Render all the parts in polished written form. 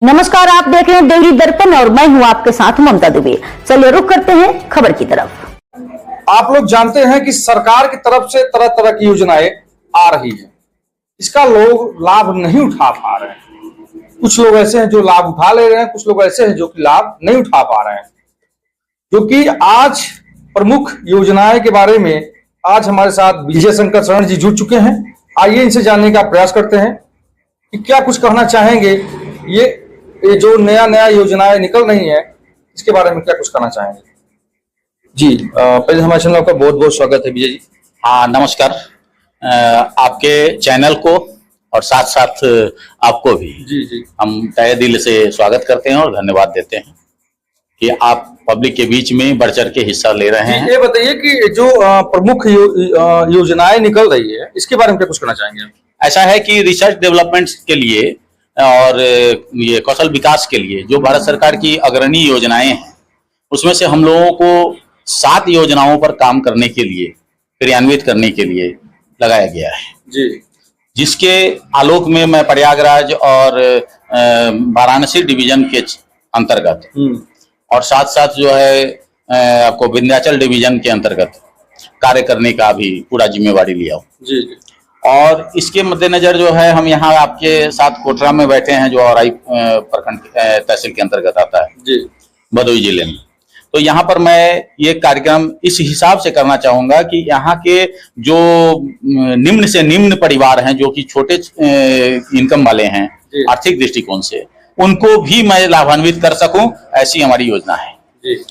नमस्कार, आप देख रहे हैं डेयरी दर्पण और मैं हूं आपके साथ ममता दुबे। चलिए रुक करते हैं खबर की तरफ। आप लोग जानते हैं कि सरकार की तरफ से तरह तरह की योजनाएं आ रही हैं। इसका लोग लाभ नहीं उठा पा रहे हैं। कुछ लोग ऐसे हैं जो लाभ उठा ले रहे हैं, कुछ लोग ऐसे हैं जो कि लाभ नहीं उठा पा रहे हैं। क्योंकि आज प्रमुख योजनाएं के बारे में आज हमारे साथ विजय शंकर शरण जी जुड़ चुके हैं। आइए इनसे जानने का प्रयास करते हैं कि क्या कुछ कहना चाहेंगे। ये जो नया योजनाएं निकल रही हैं इसके बारे में क्या कुछ कहना चाहेंगे। जी पहले हमारे चैनल का बहुत बहुत स्वागत है विजय जी। हाँ नमस्कार, आपके चैनल को और साथ साथ आपको भी जी हम तहे दिल से स्वागत करते हैं और धन्यवाद देते हैं कि आप पब्लिक के बीच में बढ़ चढ़ के हिस्सा ले रहे हैं। ये बताइए कि जो प्रमुख योजनाएं निकल रही है इसके बारे में क्या कुछ कहना चाहेंगे। ऐसा है कि रिसर्च डेवलपमेंट के लिए और ये कौशल विकास के लिए जो भारत सरकार की अग्रणी योजनाएं हैं उसमें से हम लोगों को 7 योजनाओं पर काम करने के लिए, क्रियान्वित करने के लिए लगाया गया है जी। जिसके आलोक में मैं प्रयागराज और वाराणसी डिवीजन के अंतर्गत और साथ साथ जो है आपको विंध्याचल डिवीजन के अंतर्गत कार्य करने का भी पूरा जिम्मेवारी लिया हूँ जी। और इसके मद्देनजर जो है हम यहाँ आपके साथ कोटरा में बैठे हैं जो औराई प्रखंड तहसील के अंतर्गत आता है जी, भदोही जिले में। तो यहाँ पर मैं ये कार्यक्रम इस हिसाब से करना चाहूंगा कि यहाँ के जो निम्न से निम्न परिवार हैं जो कि छोटे इनकम वाले हैं आर्थिक दृष्टिकोण से, उनको भी मैं लाभान्वित कर सकूं, ऐसी हमारी योजना है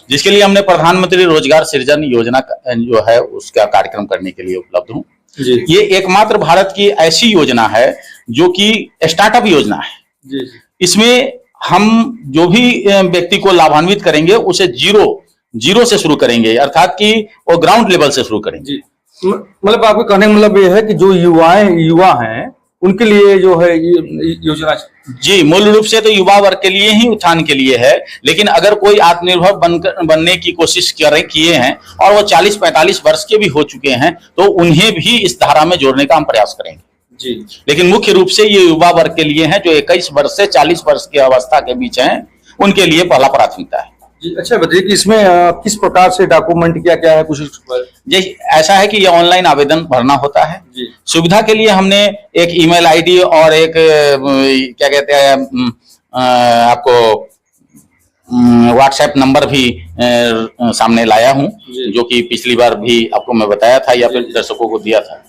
जिसके लिए हमने प्रधानमंत्री रोजगार सृजन योजना जो है उसका कार्यक्रम करने के लिए उपलब्ध हूँ। ये एकमात्र भारत की ऐसी योजना है जो कि स्टार्टअप योजना है। इसमें हम जो भी व्यक्ति को लाभान्वित करेंगे उसे जीरो से शुरू करेंगे, अर्थात कि वो ग्राउंड लेवल से शुरू करेंगे। मतलब आपके कहने का मतलब ये है कि जो युवा हैं उनके लिए जो है ये योजना जी मूल रूप से तो युवा वर्ग के लिए ही, उत्थान के लिए है। लेकिन अगर कोई आत्मनिर्भर बनने की कोशिश किए हैं और वो 40-45 वर्ष के भी हो चुके हैं तो उन्हें भी इस धारा में जोड़ने का हम प्रयास करेंगे जी। लेकिन मुख्य रूप से ये युवा वर्ग के लिए है जो 21 वर्ष से 40 वर्ष की अवस्था के बीच हैं, उनके लिए पहला प्राथमिकता है जी। अच्छा बताइए कि इसमें किस प्रकार से डॉक्यूमेंट क्या है कुछ जी। ऐसा है कि ये ऑनलाइन आवेदन भरना होता है जी। सुविधा के लिए हमने एक ईमेल आईडी और एक क्या कहते हैं आपको व्हाट्सएप नंबर भी सामने लाया हूं जो कि पिछली बार भी आपको मैं बताया था या फिर दर्शकों को दिया था।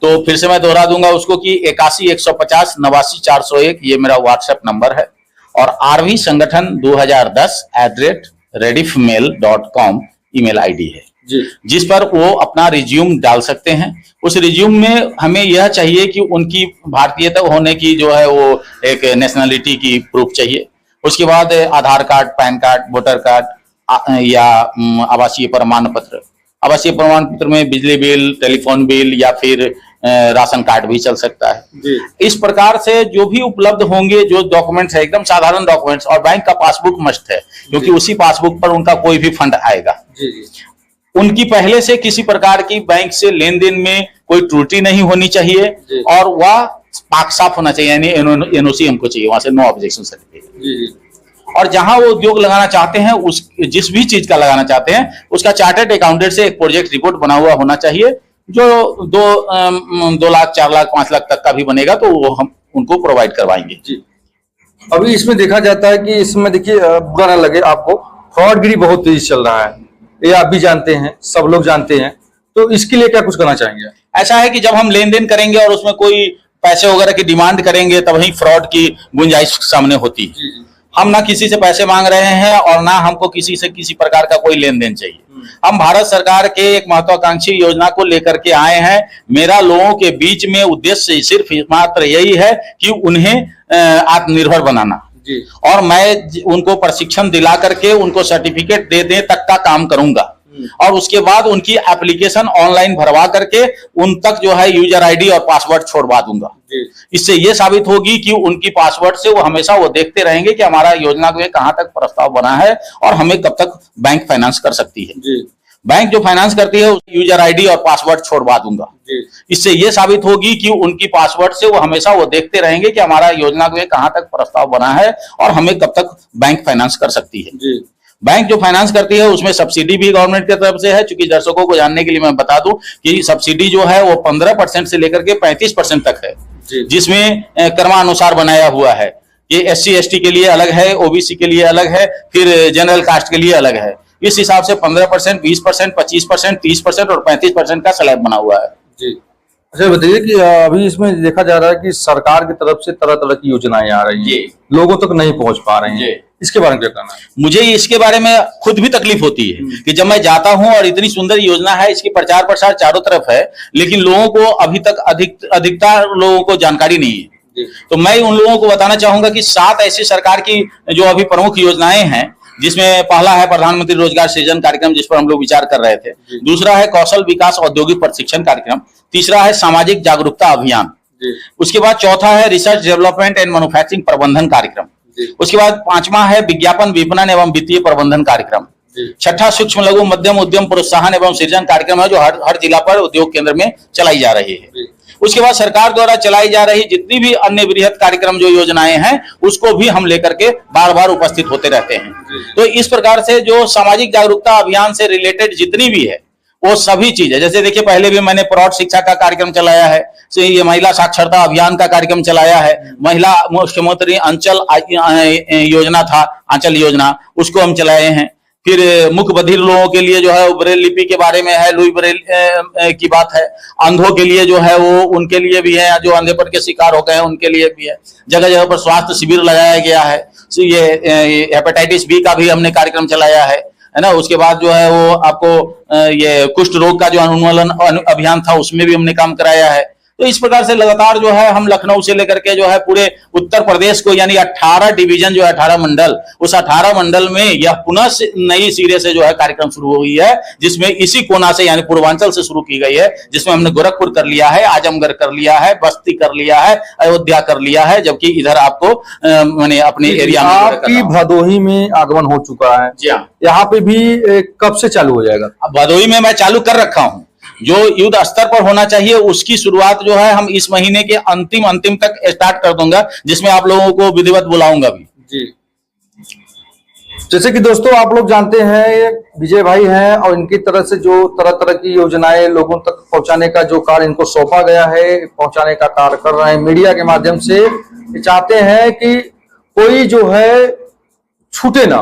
तो फिर से मैं दोहरा दूंगा उसको कि 81 150 89 401 ये मेरा व्हाट्सएप नंबर है और RV संगठन 2010@rediffmail.com ईमेल आईडी है जी। जिस पर वो अपना रिज्यूम डाल सकते हैं। उस रिज्यूम में हमें यह चाहिए कि उनकी भारतीयता होने की जो है वो एक नेशनलिटी की प्रूफ चाहिए। उसके बाद Aadhaar card, PAN card, voter card या आवासीय प्रमाण पत्र। आवासीय प्रमाण पत्र में बिजली बिल, टेलीफोन बिल या फिर राशन कार्ड भी चल सकता है जी। इस प्रकार से जो भी उपलब्ध होंगे जो डॉक्यूमेंट्स है एकदम साधारण डॉक्यूमेंट्स, और बैंक का पासबुक मस्ट है क्योंकि उसी पासबुक पर उनका कोई भी फंड आएगा जी। उनकी पहले से किसी प्रकार की बैंक से लेन देन में कोई त्रुटि नहीं होनी चाहिए और वह पाक साफ होना चाहिए, यानी एनओसी हमको चाहिए वहां से, नो ऑब्जेक्शन सर्टिफिकेट। और जहां वो उद्योग लगाना चाहते हैं उस जिस भी चीज का लगाना चाहते हैं उसका चार्टर्ड अकाउंटेंट से एक प्रोजेक्ट रिपोर्ट बना हुआ होना चाहिए जो 2 लाख 4 लाख 5 लाख तक का भी बनेगा तो वो हम उनको प्रोवाइड करवाएंगे जी। अभी इसमें देखा जाता है कि इसमें देखिए बुरा ना लगे आपको, फ्रॉडगिरी बहुत तेजी चल रहा है, ये आप भी जानते हैं, सब लोग जानते हैं। तो इसके लिए क्या कुछ करना चाहेंगे। ऐसा है कि जब हम लेन देन करेंगे और उसमें कोई पैसे वगैरह की डिमांड करेंगे तब ही फ्रॉड की गुंजाइश सामने होती है। हम ना किसी से पैसे मांग रहे हैं और ना हमको किसी से किसी प्रकार का कोई लेन देन चाहिए। हम भारत सरकार के एक महत्वाकांक्षी योजना को लेकर के आए हैं। मेरा लोगों के बीच में उद्देश्य सिर्फ मात्र यही है कि उन्हें आत्मनिर्भर बनाना जी। और मैं उनको प्रशिक्षण दिला करके उनको सर्टिफिकेट दे तक का काम करूंगा और उसके बाद उनकी एप्लीकेशन ऑनलाइन भरवा करके उन तक जो है यूजर आईडी और पासवर्ड छोड़वा दूंगा। इससे ये साबित होगी कि उनकी पासवर्ड से वो हमेशा वो देखते रहेंगे कि हमारा योजना में कहां तक प्रस्ताव बना है और हमें कब तक बैंक फाइनेंस कर सकती है। बैंक जो फाइनेंस करती है यूजर आईडी और पासवर्ड छोड़वा दूंगा। इससे ये साबित होगी कि उनकी पासवर्ड से वो हमेशा वो देखते रहेंगे कि हमारा योजना में कहां तक प्रस्ताव बना है और हमें कब तक बैंक फाइनेंस कर सकती है। बैंक जो फाइनेंस करती है उसमें सब्सिडी भी गवर्नमेंट की तरफ से है। चूंकि दर्शकों को जानने के लिए मैं बता दूं कि सब्सिडी जो है वो 15% से लेकर के 35% तक है, जिसमें क्रमानुसार बनाया हुआ है। ये SC ST के लिए अलग है, OBC के लिए अलग है, फिर जनरल कास्ट के लिए अलग है। इस हिसाब से 15%, 20%, 25%, 30% और 35% का स्लैब बना हुआ है। जी अच्छा बताइए कि अभी इसमें देखा जा रहा है कि सरकार की तरफ से तरह तरह की योजनाएं आ रही हैं, लोगों तक नहीं पहुंच पा रही हैं, इसके बारे में क्या कहना है? मुझे इसके बारे में खुद भी तकलीफ होती है कि जब मैं जाता हूं और इतनी सुंदर योजना है, इसकी प्रचार प्रसार चारों तरफ है, लेकिन लोगों को अभी तक अधिकतर लोगों को जानकारी नहीं है। तो मैं उन लोगों को बताना चाहूंगा कि 7 ऐसी सरकार की जो अभी प्रमुख योजनाएं हैं, जिसमें पहला है प्रधानमंत्री रोजगार सृजन कार्यक्रम, जिस पर हम लोग विचार कर रहे थे। दूसरा है कौशल विकास औद्योगिक प्रशिक्षण कार्यक्रम। तीसरा है सामाजिक जागरूकता अभियान। उसके बाद चौथा है रिसर्च डेवलपमेंट एंड मैन्युफैक्चरिंग प्रबंधन कार्यक्रम। उसके बाद 5वां है विज्ञापन विपणन एवं वित्तीय प्रबंधन कार्यक्रम। छठा सूक्ष्म लघु मध्यम उद्यम प्रोत्साहन एवं सृजन कार्यक्रम है, जो हर जिला पर उद्योग केंद्र में चलाई जा रही है। उसके बाद सरकार द्वारा चलाई जा रही जितनी भी अन्य वृहत कार्यक्रम जो योजनाएं हैं, उसको भी हम लेकर के बार बार उपस्थित होते रहते हैं। तो इस प्रकार से जो सामाजिक जागरूकता अभियान से रिलेटेड जितनी भी है वो सभी चीजें, जैसे देखिए पहले भी मैंने प्रौढ़ शिक्षा का कार्यक्रम चलाया है, ये महिला साक्षरता अभियान का कार्यक्रम चलाया है, महिला मुख्यमंत्री अंचल योजना था, आंचल योजना, उसको हम चलाए हैं। फिर मुख्य बधिर लोगों के लिए जो है वो ब्रेल लिपि के बारे में है, लुई ब्रेल की बात है। अंधों के लिए जो है वो उनके लिए भी है, जो अंधेपन के शिकार हो गए हैं उनके लिए भी है। जगह जगह पर स्वास्थ्य शिविर लगाया गया है। ये हेपेटाइटिस बी का भी हमने कार्यक्रम चलाया है ना। उसके बाद जो है वो आपको ये कुष्ठ रोग का जो उन्मूलन अभियान था, उसमें भी हमने काम कराया है। तो इस प्रकार से लगातार जो है हम लखनऊ से लेकर के जो है पूरे उत्तर प्रदेश को, यानी 18 डिवीजन जो है 18 मंडल, उस 18 मंडल में यह पुनः नई सिरे से जो है कार्यक्रम शुरू हुई है, जिसमें इसी कोना से यानी पूर्वांचल से शुरू की गई है, जिसमें हमने गोरखपुर कर लिया है, आजमगढ़ कर लिया है, बस्ती कर लिया है, अयोध्या कर लिया है, जबकि इधर आपको मैंने अपने एरिया में आपकी भदोही में आगमन हो चुका है। जी हाँ, यहाँ पे भी कब से चालू हो जाएगा? भदोही में मैं चालू कर रखा हूँ। जो युद्ध स्तर पर होना चाहिए उसकी शुरुआत जो है हम इस महीने के अंतिम तक स्टार्ट कर दूंगा, जिसमें आप लोगों को विधिवत बुलाऊंगा भी। जी जैसे कि दोस्तों आप लोग जानते हैं विजय भाई हैं, और इनकी तरफ से जो तरह तरह की योजनाएं लोगों तक पहुंचाने का जो कार्य इनको सौंपा गया है, पहुंचाने का कार्य कर रहे हैं मीडिया के माध्यम से। ये चाहते हैं कि कोई जो है छूटे ना,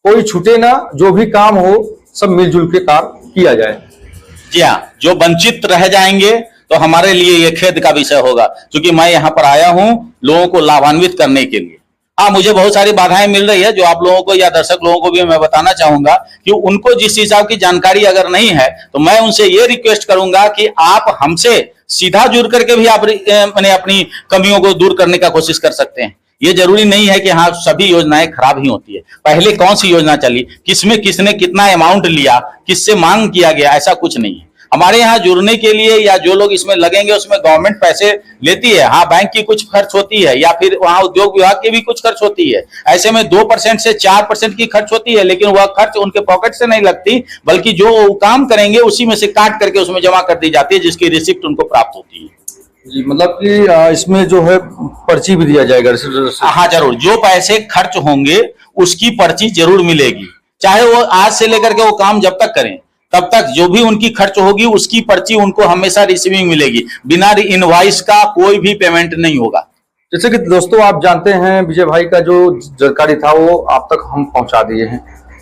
कोई छूटे ना, जो भी काम हो सब मिलजुल के कार्य किया जाए। जी हाँ, जो वंचित रह जाएंगे तो हमारे लिए ये खेद का विषय होगा, क्योंकि मैं यहाँ पर आया हूँ लोगों को लाभान्वित करने के लिए। हाँ, मुझे बहुत सारी बाधाएं मिल रही है, जो आप लोगों को या दर्शक लोगों को भी मैं बताना चाहूंगा कि उनको जिस हिसाब की जानकारी अगर नहीं है, तो मैं उनसे ये रिक्वेस्ट करूंगा कि आप हमसे सीधा जुड़ करके भी आप अपनी कमियों को दूर करने का कोशिश कर सकते हैं। ये जरूरी नहीं है कि हाँ सभी योजनाएं खराब ही होती है। पहले कौन सी योजना चली, किसमें किसने कितना अमाउंट लिया, किससे मांग किया गया, ऐसा कुछ नहीं है। हमारे यहाँ जुड़ने के लिए या जो लोग इसमें लगेंगे उसमें गवर्नमेंट पैसे लेती है। हाँ, बैंक की कुछ खर्च होती है, या फिर वहाँ उद्योग विभाग की भी कुछ खर्च होती है। ऐसे में 2% से 4% की खर्च होती है, लेकिन वह खर्च उनके पॉकेट से नहीं लगती, बल्कि जो काम करेंगे उसी में से काट करके उसमें जमा कर दी जाती है, जिसकी रिसिप्ट उनको प्राप्त होती है। जी, मतलब कि इसमें जो है पर्ची भी दिया जाएगा? हाँ जरूर, जो पैसे खर्च होंगे उसकी पर्ची जरूर मिलेगी, चाहे वो आज से लेकर के वो काम जब तक करें तब तक जो भी उनकी खर्च होगी उसकी पर्ची उनको हमेशा रिसीविंग मिलेगी। बिना इनवॉइस का कोई भी पेमेंट नहीं होगा। जैसे कि दोस्तों आप जानते हैं विजय भाई का जो जानकारी था वो आप तक हम पहुंचा दिए हैं,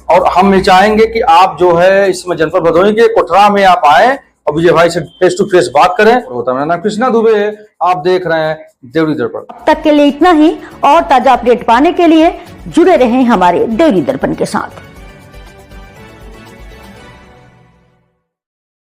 और हम ये चाहेंगे कि आप जो है इसमें जनपद भदोही के कोठरा में आप आए और विजय भाई से फेस टू फेस बात करें। मेरा नाम कृष्णा दुबे है, आप देख रहे हैं देवरी दर्पण। अब तक के लिए इतना ही, और ताजा अपडेट पाने के लिए जुड़े रहें हमारे देवरी दर्पण के साथ।